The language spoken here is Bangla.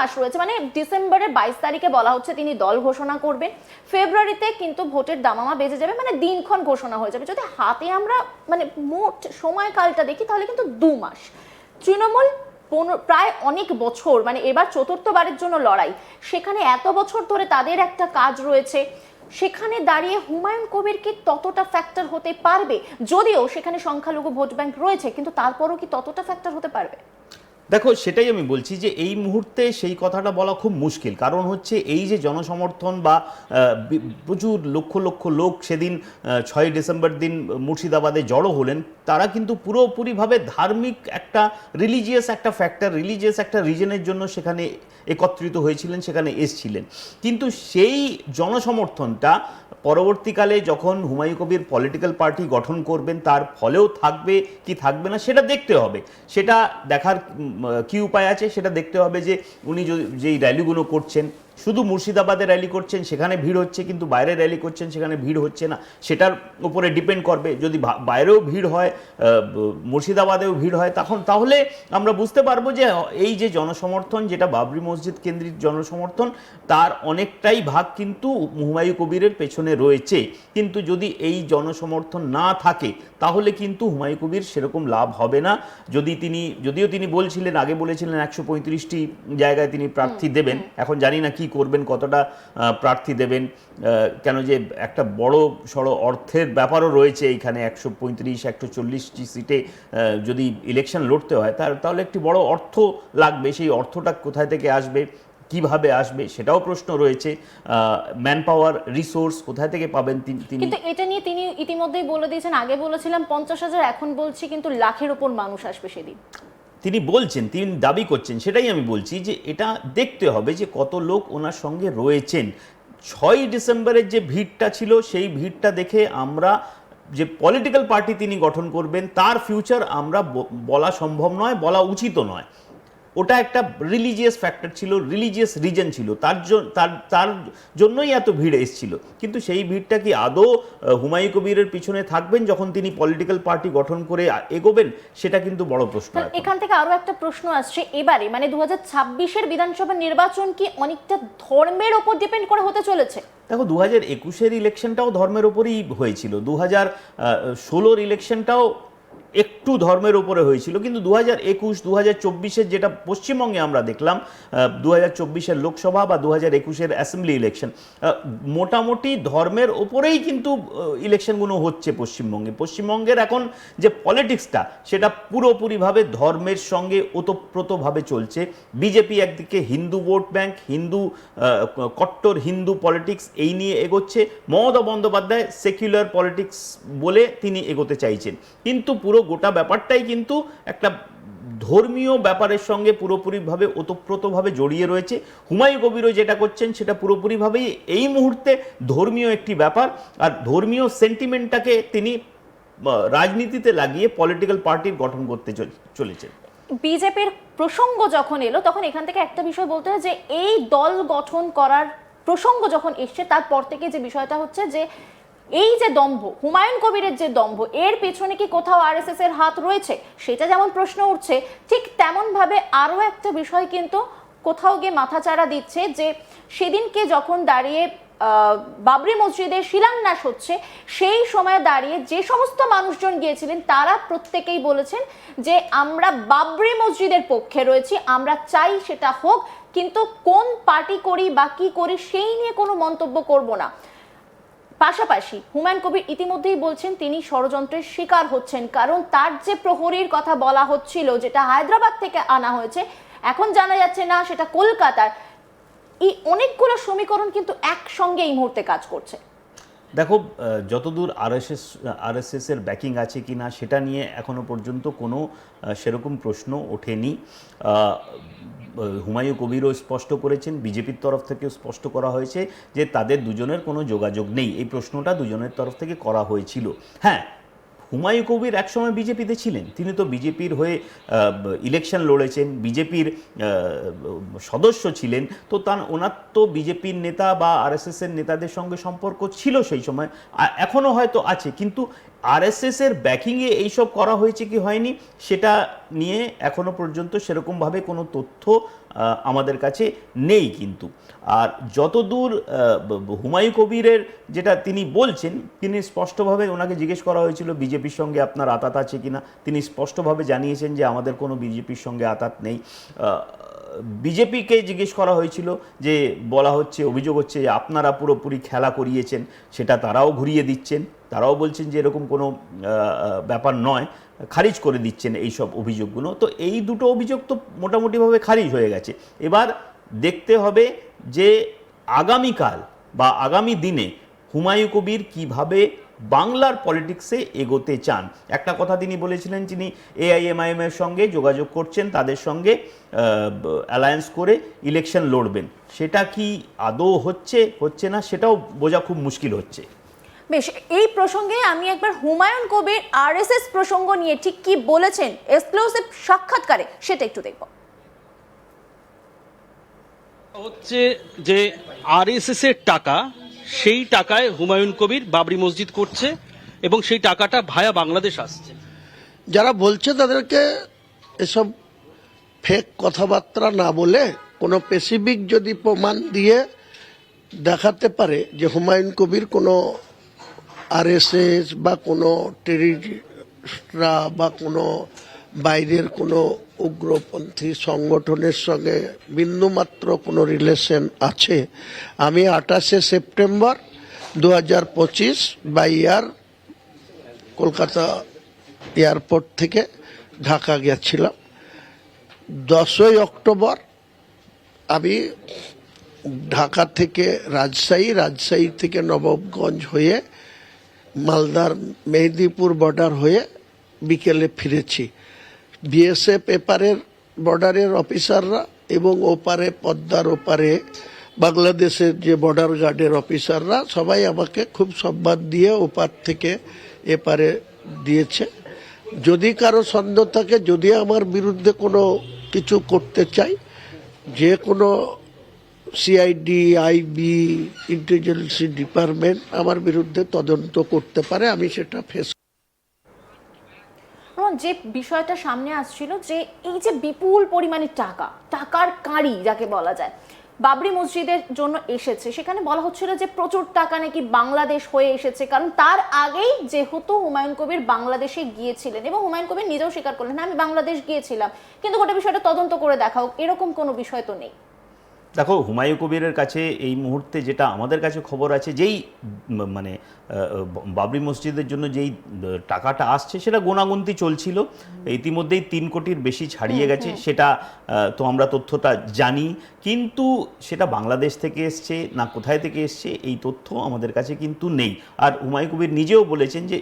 মাস রয়েছে, মানে ডিসেম্বরের 22 তারিখে বলা হচ্ছে তিনি দল ঘোষণা করবেন, ফেব্রুয়ারিতে কিন্তু ভোটের দামামা বেজে যাবে, মানে দিনক্ষণ ঘোষণা হয়ে যাবে। যদি হাতে আমরা মানে মোট সময়কালটা দেখি তাহলে কিন্তু 2 মাস। তৃণমূল প্রায় অনেক বছর, মানে এবার চতুর্থবারের জন্য লড়াই, সেখানে এত বছর ধরে তাদের একটা কাজ রয়েছে, সেখানে দাঁড়িয়ে হুমায়ুন কবির কি ততটা ফ্যাক্টর হতে পারবে? যদিও সেখানে সংখ্যালঘু ভোট ব্যাংক রয়েছে, কিন্তু তারপরও কি ততটা ফ্যাক্টর হতে পারবে? দেখো, সেটাই আমি বলছি যে এই মুহূর্তে সেই কথাটা বলা খুব মুশকিল। কারণ হচ্ছে এই যে জনসমর্থন বা প্রচুর লক্ষ লক্ষ লোক সেদিন 6 ডিসেম্বর দিন মুর্শিদাবাদে জড়ো হলেন, তারা কিন্তু পুরোপুরিভাবে ধার্মিক একটা রিলিজিয়াস একটা ফ্যাক্টর, রিলিজিয়াস একটা রিজনের জন্য সেখানে একত্রিত হয়েছিলেন, সেখানে এসছিলেন। কিন্তু সেই জনসমর্থনটা পরবর্তীকালে যখন হুমায়ুন কবির পলিটিক্যাল পার্টি গঠন করবেন তার ফলেও থাকবে কি থাকবে না সেটা দেখতে হবে। সেটা দেখার কি উপায় আছে সেটা দেখতে হবে যে উনি যেই র্যালিগুলো করছেন, শুধু মুর্শিদাবাদে র্যালি করছেন সেখানে ভিড় হচ্ছে, কিন্তু বাইরে র্যালি করছেন সেখানে ভিড় হচ্ছে না, সেটার উপরে ডিপেন্ড করবে। যদি বাইরেও ভিড় হয়, মুর্শিদাবাদেও ভিড় হয়, তাহলে আমরা বুঝতে পারবো যে এই যে জনসমর্থন, যেটা বাবরি মসজিদ কেন্দ্রিক জনসমর্থন, তার অনেকটাই ভাগ কিন্তু হুমায়ুন কবিরের পেছনে রয়েছে। কিন্তু যদি এই জনসমর্থন না থাকে তাহলে কিন্তু হুমায়ুন কবির সেরকম লাভ হবে না। যদিও তিনি বলছিলেন, আগে বলেছিলেন 135টি জায়গায় তিনি প্রার্থী দেবেন, এখন জানি না কি করবেন, কতটা প্রার্থী দেবেন, কেন যে একটা বড় সড়ো অর্থের ব্যাপারও রয়েছে এইখানে। 135-140টি সিটে যদি ইলেকশন লড়তে হয় তাহলে একটি বড় অর্থ লাগবে। সেই অর্থটা কোথায় থেকে আসবে, কিভাবে আসবে, সেটাও প্রশ্ন রয়েছে। ম্যান পাওয়ার, রিসোর্স কোথায় থেকে পাবেন তিনি? কিন্তু এটা নিয়ে তিনি ইতিমধ্যেই বলে দিয়েছেন, আগে বলেছিলাম 50,000, এখন বলছি কিন্তু লাখের উপর মানুষ আসবে সেদিন। তিনি বলছেন, তিনি দাবি করছেন, সেটাই আমি বলছি যে এটা দেখতে হবে যে কত লোক ওনার সঙ্গে রয়েছেন। 6 ডিসেম্বরের যে ভিড়টা ছিল সেই ভিড়টা দেখে আমরা যে পলিটিক্যাল পার্টি তিনি গঠন করবেন তার ফিউচার আমরা বলা সম্ভব নয়, বলা উচিতও নয়। ওটা একটা রিলিজিয়াস ফ্যাক্টর ছিল, রিলিজিয়াস রিজন ছিল, তার জন্যই এত ভিড় এসেছিল। কিন্তু সেই ভিড়টা কি আদৌ হুমায়ুন কবিরের পিছনে থাকবেন যখন তিনি পলিটিক্যাল পার্টি গঠন করে এগোবেন, সেটা কিন্তু বড় প্রশ্ন। এখান থেকে আরো একটা প্রশ্ন আসছে, এবারে মানে 2026-এর বিধানসভা নির্বাচন কি অনেকটা ধর্মের উপর ডিপেন্ড করে হতে চলেছে? দেখো, 2021-এর ইলেকশনটাও ধর্মের উপরেই হয়েছিল, 2016-র ইলেকশনটাও একটু ধর্মের উপরে হয়েছিল, কিন্তু 2021, 2024-এর যেটা পশ্চিমবঙ্গে আমরা দেখলাম, 2024-এর লোকসভা বা 2021-এর অ্যাসেম্বলি ইলেকশন, মোটামুটি ধর্মের ওপরেই কিন্তু ইলেকশনগুলো হচ্ছে পশ্চিমবঙ্গের এখন যে পলিটিক্সটা সেটা পুরোপুরিভাবে ধর্মের সঙ্গে ওতপ্রোতভাবে চলছে। বিজেপি একদিকে হিন্দু ভোট ব্যাংক, কট্টর হিন্দু পলিটিক্স এই নিয়ে এগোচ্ছে, মমতা বন্দ্যোপাধ্যায় সেকুলার পলিটিক্স বলে তিনি এগোতে চাইছেন, কিন্তু পুরো গোটা ব্যাপারটাই কিন্তু একটা ধর্মীয় ব্যাপারের সঙ্গে পুরোপুরিভাবে ওতপ্রোতভাবে জড়িয়ে রয়েছে। হুমায়ুন কবিরও যেটা করছেন সেটা পুরোপুরিভাবেই এই মুহূর্তে ধর্মীয় একটি ব্যাপার, আর ধর্মীয় সেন্টিমেন্টটাকে তিনি রাজনীতিতে লাগিয়ে পলিটিক্যাল পার্টির গঠন করতে চলেছেন। বিজেপির প্রসঙ্গ যখন এলো তখন এখান থেকে একটা বিষয় বলতে হয় যে এই দল গঠন করার প্রসঙ্গ যখন এসছে তারপর থেকে যে বিষয়টা হচ্ছে যে এই যে দম্ভ, হুমায়ুন কবিরের যে দম্ভ, এর পেছনে কি কোথাও আরএসএস এর হাত রয়েছে, সেটা যেমন প্রশ্ন উঠছে, ঠিক তেমন ভাবে আরো একটা বিষয় কিন্তু কোথাও গিয়ে মাথাচাড়া দিচ্ছে যে সেদিনকে যখন দাঁড়িয়ে বাবরি মসজিদের শিলান্যাস হচ্ছে, সেই সময় দাঁড়িয়ে যে সমস্ত মানুষজন গিয়েছিলেন তারা প্রত্যেকেই বলেছেন যে আমরা বাবরি মসজিদের পক্ষে রয়েছি, আমরা চাই সেটা হোক, কিন্তু কোন পার্টি করি বা কি করি সেই নিয়ে কোনো মন্তব্য করব না। পাশাপাশি হুমায়ুন কবির ইতিমধ্যেই বলছেন তিনি ষড়যন্ত্রের শিকার হচ্ছেন, কারণ তার যে প্রহরীর কথা বলা হচ্ছিল যেটা হায়দ্রাবাদ থেকে আনা হয়েছে, এখন জানা যাচ্ছে না সেটা কলকাতার। এই অনেকগুলো সমীকরণ কিন্তু একসঙ্গে এই মুহূর্তে কাজ করছে। দেখো, যতদূর আরএসএস এর ব্যাকিং আছে কি না সেটা নিয়ে এখনো পর্যন্ত কোনো সেরকম প্রশ্ন ওঠেনি। হুমায়ুন কবিরও স্পষ্ট করেছেন, বিজেপির তরফ থেকেও স্পষ্ট করা হয়েছে যে তাদের দুজনের কোনো যোগাযোগ নেই। এই প্রশ্নটা দুজনের তরফ থেকে করা হয়েছিল। হ্যাঁ, হুমায়ুন কবির একসময় বিজেপিতে ছিলেন, তিনি তো বিজেপির হয়ে ইলেকশন লড়েছেন, বিজেপির সদস্য ছিলেন, তো ওনার তো বিজেপির নেতা বা আরএসএসের নেতাদের সঙ্গে সম্পর্ক ছিল সেই সময়, এখনও হয়তো আছে। কিন্তু আরএসএস এর ব্যাকিংয়ে এইসব করা হয়েছে কি হয়নি সেটা নিয়ে এখনো পর্যন্ত সেরকমভাবে কোনো তথ্য আমাদের কাছে নেই। কিন্তু আর যতদূর হুমায়ুন কবিরের যেটা তিনি বলছেন, তিনি স্পষ্টভাবে, ওনাকে জিজ্ঞেস করা হয়েছিল বিজেপির সঙ্গে আপনার আঁতাত আছে কিনা, তিনি স্পষ্টভাবে জানিয়েছেন যে আমাদের কোনো বিজেপির সঙ্গে আঁতাত নেই। বিজেপিকে জিজ্ঞেস করা হয়েছিল যে বলা হচ্ছে, অভিযোগ হচ্ছে যে আপনারা পুরোপুরি খেলা করিয়েছেন, সেটা তারাও ঘুরিয়ে দিচ্ছেন, তারাও বলছেন যে এরকম কোনো ব্যাপার নয়, খারিজ করে দিচ্ছেন এই সব অভিযোগগুলো। তো এই দুটো অভিযোগ তো মোটামুটিভাবে খারিজ হয়ে গেছে। এবার দেখতে হবে যে আগামীকাল বা আগামী দিনে হুমায়ুন কবির কিভাবে বাংলার পলিটিক্সে এগোতে চান। একটা কথা তিনি বলেছিলেন, তিনি এআইএমআইএম এর সঙ্গে যোগাযোগ করছেন, তাদের সঙ্গে অ্যালায়েন্স করে ইলেকশন লড়বেন। সেটা কি আদৌ হচ্ছে না সেটাও বোঝা খুব মুশকিল হচ্ছে। বেশ, এই প্রসঙ্গে আমি একবার হুমায়ুন কবির আরএসএস প্রসঙ্গ নিয়ে ঠিক কি বলেছেন এক্সক্লুসিভ সাক্ষাৎকারে, সেটা একটু দেখব। হচ্ছে যে আরএসএস এর টাকা, সেই টাকায় হুমায়ুন কবির বাবরি মসজিদ করছে এবং সেই টাকাটা ভায়া বাংলাদেশ আসছে। যারা বলছে তাদেরকে এসব ফেক কথাবার্তা না বলে কোনো স্পেসিফিক যদি প্রমাণ দিয়ে দেখাতে পারে যে হুমায়ুন কবির কোনো আরএসএস বা কোনো টেররিস্টরা বা কোনো বাইরের কোনো উগ্রপন্থী সংগঠনের সঙ্গে বিন্দুমাত্র কোনো রিলেশন আছে, আমি 28শে September 2025 by air Kolkata airport থেকে ঢাকা গেছিলাম। 10ই অক্টোবর আমি ঢাকা থেকে রাজশাহী থেকে নবাবগঞ্জ হয়ে মালদার মেহেদিপুর বর্ডার হয়ে বিকেলে ফিরেছি। বিএসএফ এপারের বর্ডারের অফিসাররা এবং ওপারে পদ্মার ওপারে বাংলাদেশের যে বর্ডার গার্ডের অফিসাররা সবাই আমাকে খুব সম্মান দিয়ে ওপার থেকে এপারে দিয়েছে। যদি কারো সন্দেহ থাকে, যদি আমার বিরুদ্ধে কোনো কিছু করতে চাই, যে কোনো সিআইডি, আইবি, ইন্টেলিজেন্স ডিপার্টমেন্ট আমার বিরুদ্ধে তদন্ত করতে পারে, আমি সেটা ফেস। যে বিষয়টা সামনে আসছিল যে এই যে বিপুল পরিমাণে টাকার কাঁড়ি যাকে বলা যায় বাবরি মসজিদের জন্য এসেছে, সেখানে বলা হচ্ছিল যে প্রচুর টাকা নাকি বাংলাদেশ হয়ে এসেছে, কারণ তার আগেই যেহেতু হুমায়ুন কবির বাংলাদেশে গিয়েছিলেন এবং হুমায়ুন কবির নিজেও স্বীকার করলেন, হ্যাঁ আমি বাংলাদেশ গিয়েছিলাম, কিন্তু গোটা বিষয়টা তদন্ত করে দেখা হোক, এরকম কোনো বিষয় তো নেই। দেখো, হুমায়ুন কবিরের কাছে এই মুহূর্তে যেটা আমাদের কাছে খবর আছে, যেই মানে বাবরি মসজিদের জন্য যেই টাকাটা আসছে সেটা গোনাগুনতি চলছিল, ইতিমধ্যেই 3 কোটির বেশি ছাড়িয়ে গেছে, সেটা তো আমরা তথ্যটা জানি, কিন্তু সেটা বাংলাদেশ থেকে এসছে না কোথায় থেকে এসছে এই তথ্য আমাদের কাছে কিন্তু নেই। আর হুমায়ুন কবির নিজেও বলেছেন যে